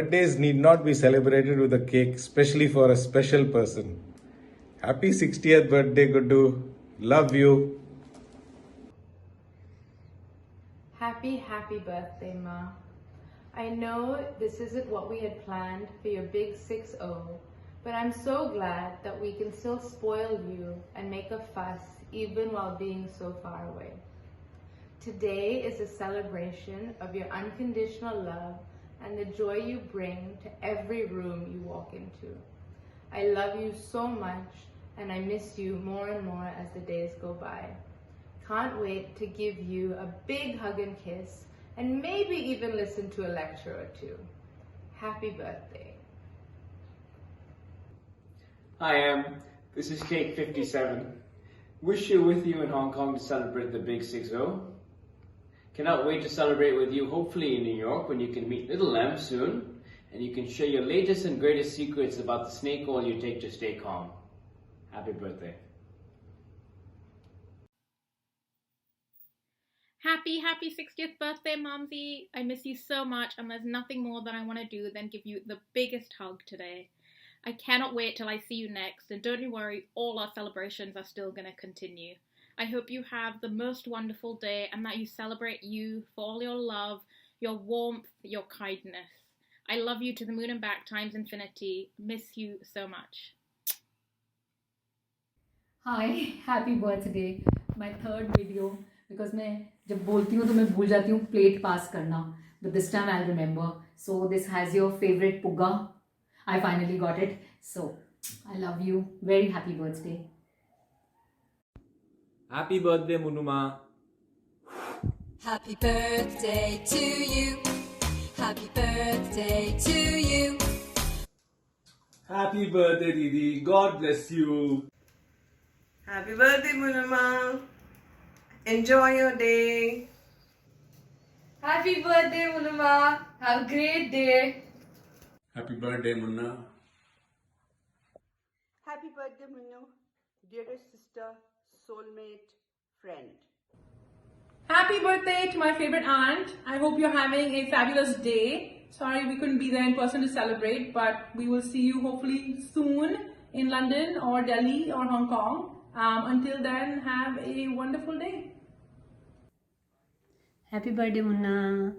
birthdays need not be celebrated with a cake, especially for a special person. Happy 60th birthday, Guddu. Love you. Happy birthday, Ma. I know this isn't what we had planned for your big 6-0, but I'm so glad that we can still spoil you and make a fuss even while being so far away. Today is a celebration of your unconditional love and the joy you bring to every room you walk into. I love you so much and I miss you more and more as the days go by. Can't wait to give you a big hug and kiss and maybe even listen to a lecture or two. Happy birthday. Hi, this is Cake 57. Wish you with you in Hong Kong to celebrate the big 6-0. Cannot wait to celebrate with you, hopefully in New York, when you can meet Little Lamb soon, and you can share your latest and greatest secrets about the snake oil you take to stay calm. Happy birthday. Happy 60th birthday, Momsy. I miss you so much, and there's nothing more that I want to do than give you the biggest hug today. I cannot wait till I see you next, and don't you worry, all our celebrations are still going to continue. I hope you have the most wonderful day and that you celebrate you for all your love, your warmth, your kindness. I love you to the moon and back times infinity. Miss you so much. Hi, happy birthday. My third video, because मैं जब बोलती हूँ तो मैं भूल जाती हूँ plate pass करना. But this time I'll remember. So this has your favorite pugga. I finally got it. So I love you. Very happy birthday. Happy birthday, Munuma. Happy birthday to you. Happy birthday to you. Happy birthday, Didi. God bless you. Happy birthday, Munuma. Enjoy your day. Happy birthday, Munuma. Have a great day. Happy birthday, Munna. Happy birthday, Munnu. Dearest sister, soulmate, friend. Happy birthday to my favorite aunt. I hope you're having a fabulous day. Sorry we couldn't be there in person to celebrate, but we will see you hopefully soon in London or Delhi or Hong Kong. Until then, have a wonderful day. Happy birthday, Munna.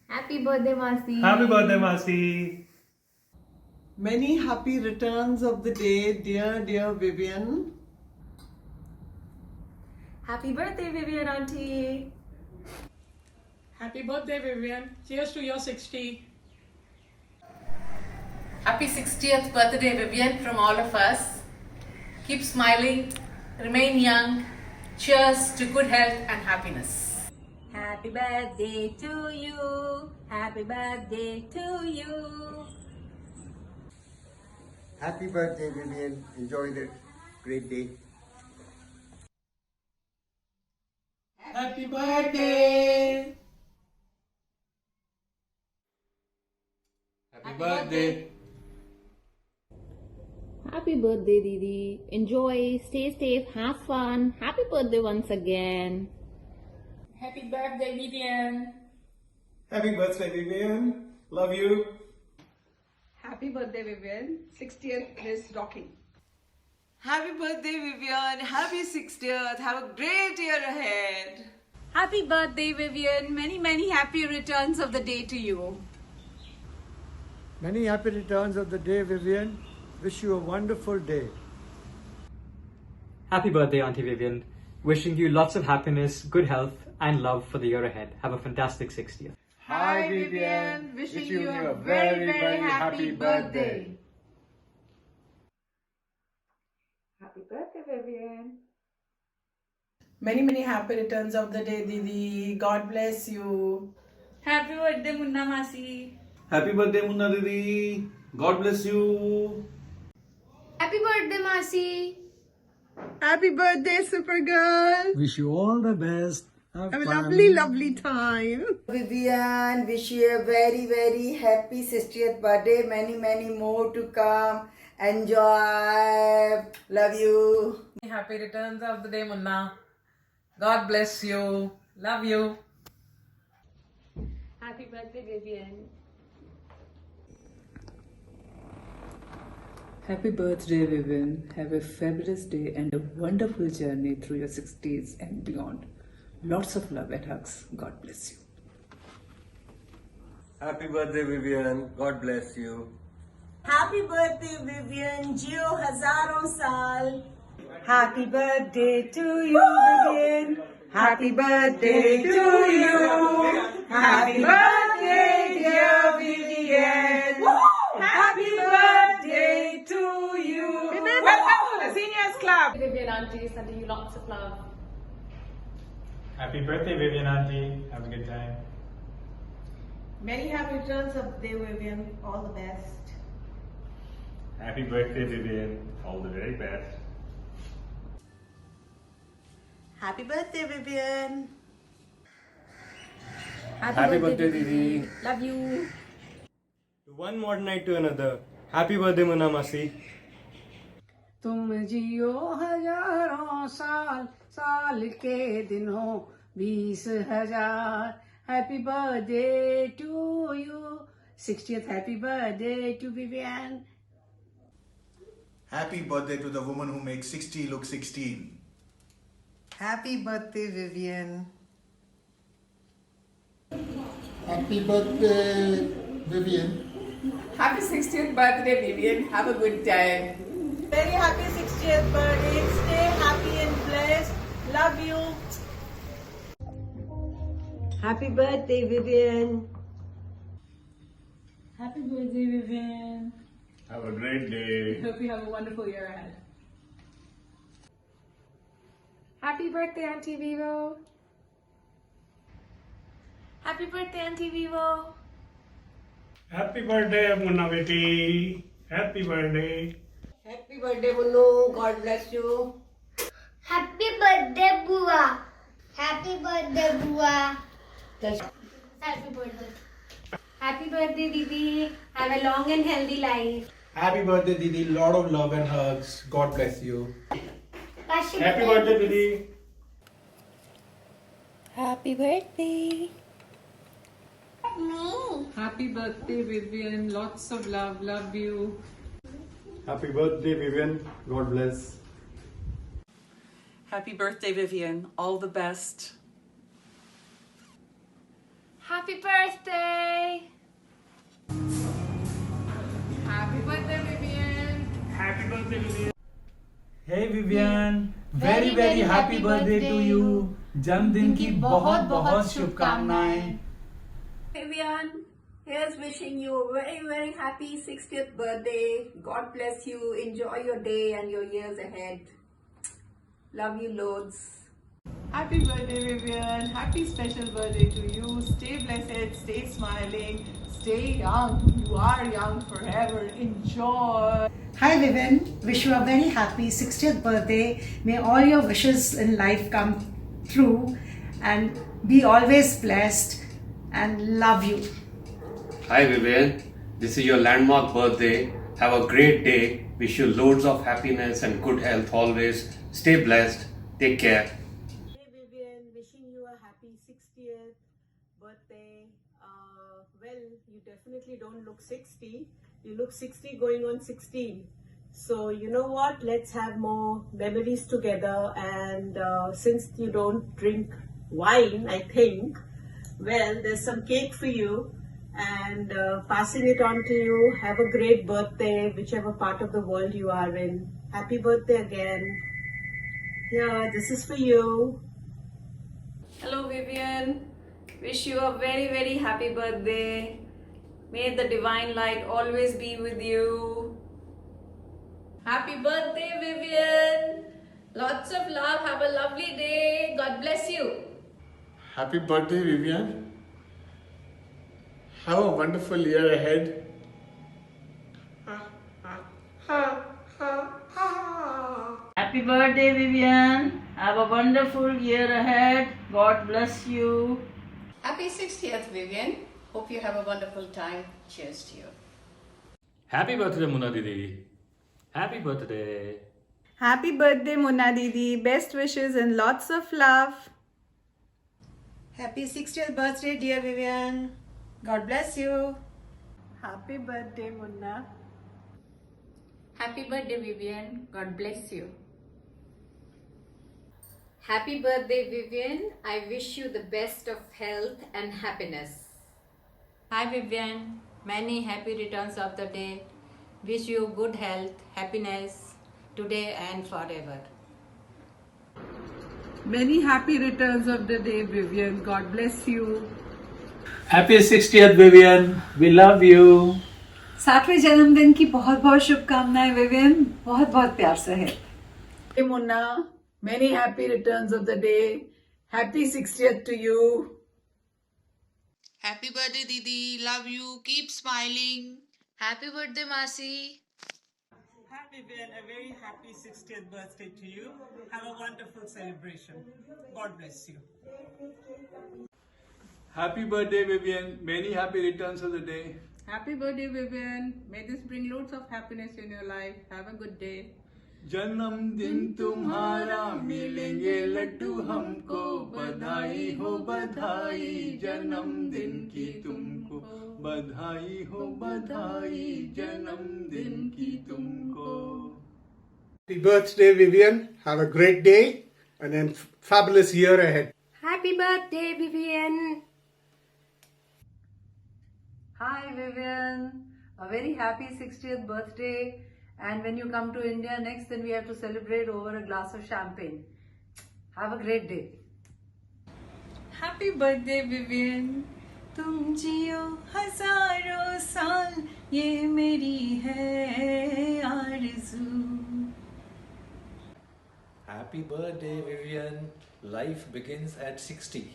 Happy birthday, Masi. Happy birthday, Masi. Many happy returns of the day, dear Vivian. Happy birthday, Vivian Auntie. Happy birthday, Vivian. Cheers to your 60. Happy 60th birthday, Vivian, from all of us. Keep smiling, remain young. Cheers to good health and happiness. Happy birthday to you. Happy birthday to you. Happy birthday, Vivian. Enjoy the great day. Happy birthday. Happy birthday. Happy birthday, Didi. Enjoy, stay safe, have fun. Happy birthday once again. Happy birthday, Vivian. Happy birthday, Vivian. Love you. Happy birthday, Vivian. 60th is rocking. Happy birthday, Vivian. Happy 60th. Have a great year ahead. Happy birthday, Vivian. Many happy returns of the day to you. Many happy returns of the day, Vivian. Wish you a wonderful day. Happy birthday, Auntie Vivian. Wishing you lots of happiness, good health, and love for the year ahead. Have a fantastic 60th. Hi, Vivian. Wishing you a very happy birthday. Happy birthday, Vivian. Many happy returns of the day, Didi. God bless you. Happy birthday, Munna Masi. Happy birthday, Munna Didi. God bless you. Happy birthday, Masi. Happy birthday, Supergirl. Wish you all the best. Have a lovely time. Vivian, wish you a very happy 60th birthday. Many more to come. Enjoy. Love you. Happy returns of the day, Munna. God bless you. Love you. Happy birthday, Vivian. Happy birthday, Vivian. Have a fabulous day and a wonderful journey through your 60s and beyond. Lots of love and hugs. God bless you. Happy birthday, Vivian. God bless you. Happy birthday, Vivian. Jio hazaron saal. Happy birthday to you, Vivian. Happy birthday to you. Happy birthday, dear Vivian. Happy birthday to you. Welcome to the Seniors Club. Vivian Auntie, sending you lots of love. Happy birthday, Vivian Auntie. Have a good time. Many happy returns of the day, Vivian. All the best. Happy birthday, Vivian. All the very best. Happy birthday, Vivian. Happy birthday, Didi. Love you. One more night to another. Happy birthday, Munna Masi. तुम जियो हजारों साल साल के दिनों 20,000. Happy birthday to you. 60th happy birthday to Vivian. Happy birthday to the woman who makes 60 look 16. Happy birthday, Vivian. Happy birthday, Vivian. Happy 60th birthday, Vivian. Have a good time. Very happy 60th birthday. Stay happy and blessed. Love you. Happy birthday, Vivian. Happy birthday, Vivian. Have a great day. Hope you have a wonderful year ahead. Happy birthday, Auntie Vivo. Happy birthday, Auntie Vivo. Happy birthday, Munna Beti. Happy birthday. Happy birthday, Munnu. God bless you. Happy birthday, Bua. Happy birthday, Bua. Happy birthday. Happy birthday, Didi. Have a long and healthy life. Happy birthday, Didi. Lot of love and hugs. God bless you. Happy birthday, Didi. Happy birthday. Happy birthday, Vivian. Lots of love. Love you. Happy birthday, Vivian. God bless. Happy birthday, Vivian. All the best. Happy birthday. Happy birthday, Vivian. Happy birthday, Vivian. Hey Vivian, very happy birthday to you. जन्मदिन की बहुत बहुत शुभकामनाएं. Vivian, here's wishing you a very happy 60th birthday. God bless you. Enjoy your day and your years ahead. Love you loads. Happy birthday, Vivian. Happy special birthday to you. Stay blessed, stay smiling, stay young. You are young forever. Enjoy. Hi Vivian, wish you a very happy 60th birthday. May all your wishes in life come true and be always blessed and love you. Hi Vivian, this is your landmark birthday. Have a great day. Wish you loads of happiness and good health always. Stay blessed. Take care. Hey Vivian, wishing you a happy 60th birthday. Well, you definitely don't look 60. You look 60 going on 16. So you know what? Let's have more memories together. And since you don't drink wine, I think, well, there's some cake for you. And passing it on to you. Have a great birthday, whichever part of the world you are in. Happy birthday again. Here, this is for you. Hello, Vivian. Wish you a very happy birthday. May the divine light always be with you. Happy birthday, Vivian. Lots of love. Have a lovely day. God bless you. Happy birthday, Vivian. Have a wonderful year ahead. Happy birthday, Vivian. Have a wonderful year ahead. God bless you. Happy 60th, Vivian. Hope you have a wonderful time. Cheers to you. Happy birthday, Munna Didi. Happy birthday. Happy birthday, Munna Didi. Best wishes and lots of love. Happy 60th birthday, dear Vivian. God bless you. Happy birthday, Munna. Happy birthday, Vivian. God bless you. Happy birthday, Vivian. I wish you the best of health and happiness. Hi Vivian, many happy returns of the day. Wish you good health, happiness today and forever. Many happy returns of the day, Vivian. God bless you. Happy 60th Vivian, we love you. 60वें जन्मदिन की बहुत बहुत शुभकामनाएं Vivian, बहुत बहुत प्यार से है. Hey Munna, many happy returns of the day. Happy 60th to you. Happy birthday, Didi. Love you. Keep smiling. Happy birthday, Masi. Hi Vivian, a very happy 60th birthday to you. Have a wonderful celebration. God bless you. Happy birthday, Vivian. Many happy returns of the day. Happy birthday, Vivian. May this bring loads of happiness in your life. Have a good day. जन्मदिन तुम्हारा मिलेंगे लड्डू हमको, बधाई हो बधाई, जन्मदिन की तुमको, बधाई हो बधाई, जन्मदिन की तुमको. Happy birthday, Vivian. Have a great day and a fabulous year ahead. Happy birthday, Vivian. Hi Vivian, a very happy 60th birthday. And when you come to India next, then we have to celebrate over a glass of champagne. Have a great day. Happy birthday, Vivian. तुम जियो हजारों साल, ये मेरी है आरज़ू. Happy birthday, Vivian. Life begins at 60.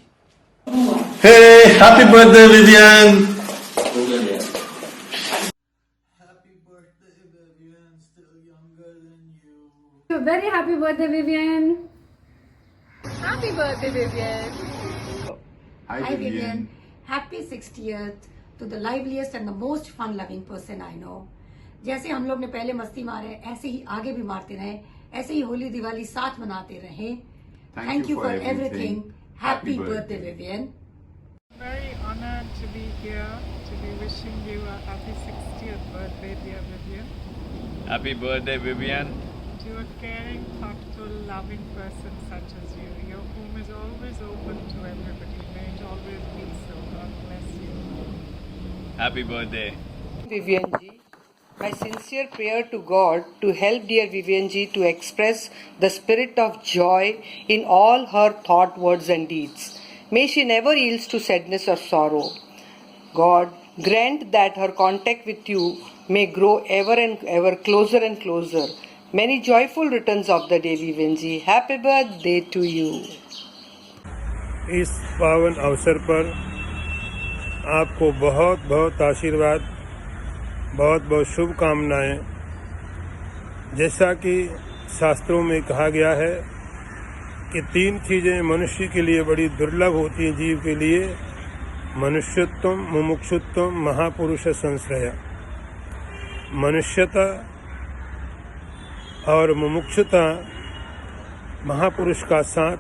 Hey, happy birthday, Vivian. A very happy birthday, Vivian. Happy birthday, Vivian. Hi Vivian. Happy 60th to the liveliest and the most fun-loving person I know. जैसे हम लोग ने पहले मस्ती मारे, ऐसे ही आगे भी मारते रहे, ऐसे ही होली दिवाली साथ मनाते रहे. Thank you for everything. Happy birthday, Vivian. Very honored to be here, to be wishing you a happy 60th birthday, dear Vivian. Happy birthday, Vivian. To a caring, thoughtful, loving person such as you. Your home is always open to everybody. May it always be so. God bless you. Happy birthday. Vivian ji, my sincere prayer to God to help dear Vivian ji to express the spirit of joy in all her thought, words and deeds. May she never yields to sadness or sorrow. God, grant that her contact with you may grow ever and ever closer and closer. Many joyful returns of the day, Vivian ji. Happy birthday to you. इस पावन अवसर पर आपको बहुत बहुत आशीर्वाद, बहुत बहुत शुभकामनाएं. जैसा कि शास्त्रों में कहा गया है कि 3 चीज़ें मनुष्य के लिए बड़ी दुर्लभ होती हैं, जीव के लिए: मनुष्यत्व, मुमुक्षुत्व, महापुरुष संश्रय. मनुष्यता और मुमुक्षुता, महापुरुष का साथ,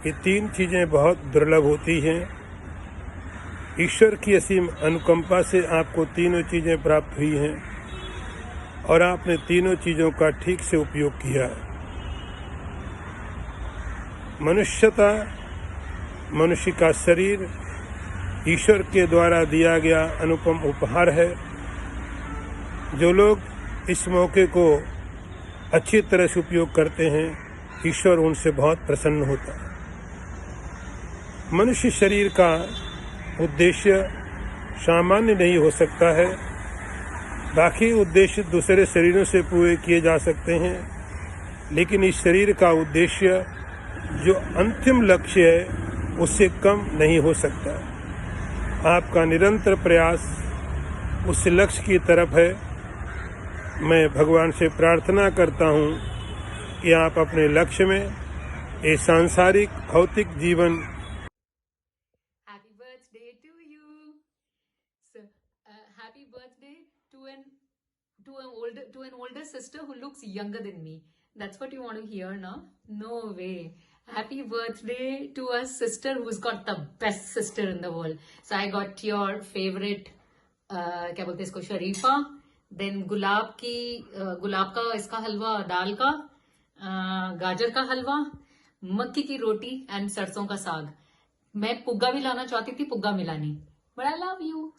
ये 3 चीज़ें बहुत दुर्लभ होती हैं. ईश्वर की असीम अनुकंपा से आपको तीनों चीज़ें प्राप्त हुई हैं और आपने तीनों चीज़ों का ठीक से उपयोग किया. मनुष्यता, मनुष्य का शरीर ईश्वर के द्वारा दिया गया अनुपम उपहार है. जो लोग इस मौके को अच्छी तरह से उपयोग करते हैं, ईश्वर उनसे बहुत प्रसन्न होता है. मनुष्य शरीर का उद्देश्य सामान्य नहीं हो सकता है. बाकी उद्देश्य दूसरे शरीरों से पूरे किए जा सकते हैं, लेकिन इस शरीर का उद्देश्य जो अंतिम लक्ष्य है उससे कम नहीं हो सकता. आपका निरंतर प्रयास उस लक्ष्य की तरफ है. मैं भगवान से प्रार्थना करता हूँ कि आप अपने लक्ष्य में ये सांसारिक भौतिक जीवन. Happy birthday to you. So, happy birthday to an older sister who looks younger than me. That's what you want to hear, no? No way. Happy birthday to a sister who's got the best sister in the world. So I got your favorite, क्या बोलते हैं इसको, शरीफा. Then गुलाब का इसका हलवा, दाल का, गाजर का हलवा, मक्की की रोटी एंड सरसों का साग. मैं पुग्गा भी लाना चाहती थी, पुग्गा मिला नहीं. But I love you.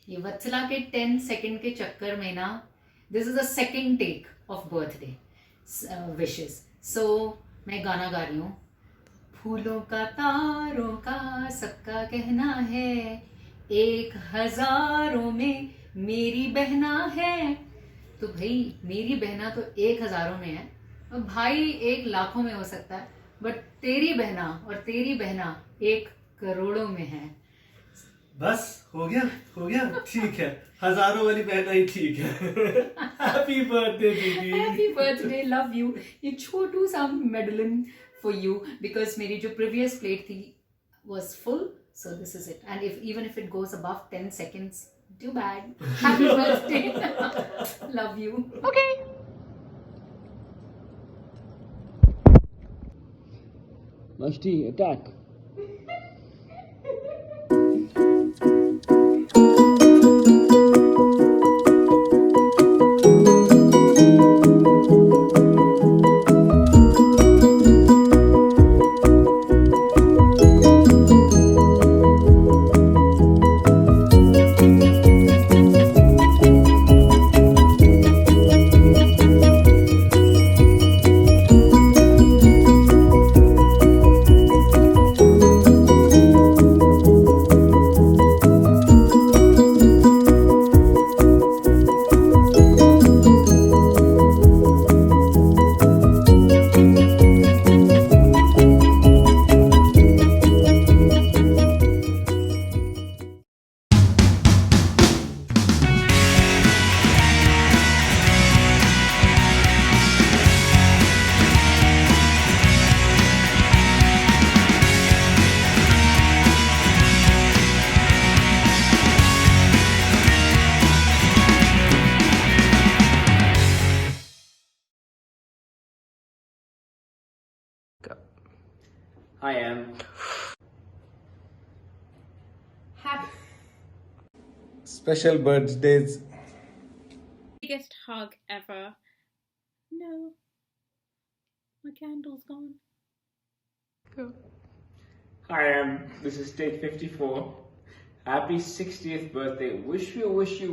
ये वत्सला के 10 सेकंड के चक्कर में ना, this is the second take of birthday wishes. So मैं गाना गा रही हूँ. फूलों का तारों का सबका कहना है, 1000 में मेरी बहना है. तो भाई मेरी बहना तो 1000 में है, और भाई 1,00,000 में हो सकता है, बट तेरी बहना 1 करोड़ों में है. बस हो गया ठीक है. 1000 वाली बहना ही ठीक है. हैप्पी बर्थडे दीदी. Happy birthday, love you. ये छोटू सा मेडलिन फॉर यू, बिकॉज मेरी जो प्रीवियस प्लेट थी was full, so this is it. And even if it goes above 10 seconds, too bad. Happy birthday. Love you. Okay. Mashti, attack. I am. Happy. Special birthdays. Biggest hug ever. No. My candle's gone. Go. Hi, this is take 54. Happy 60th birthday. Wish you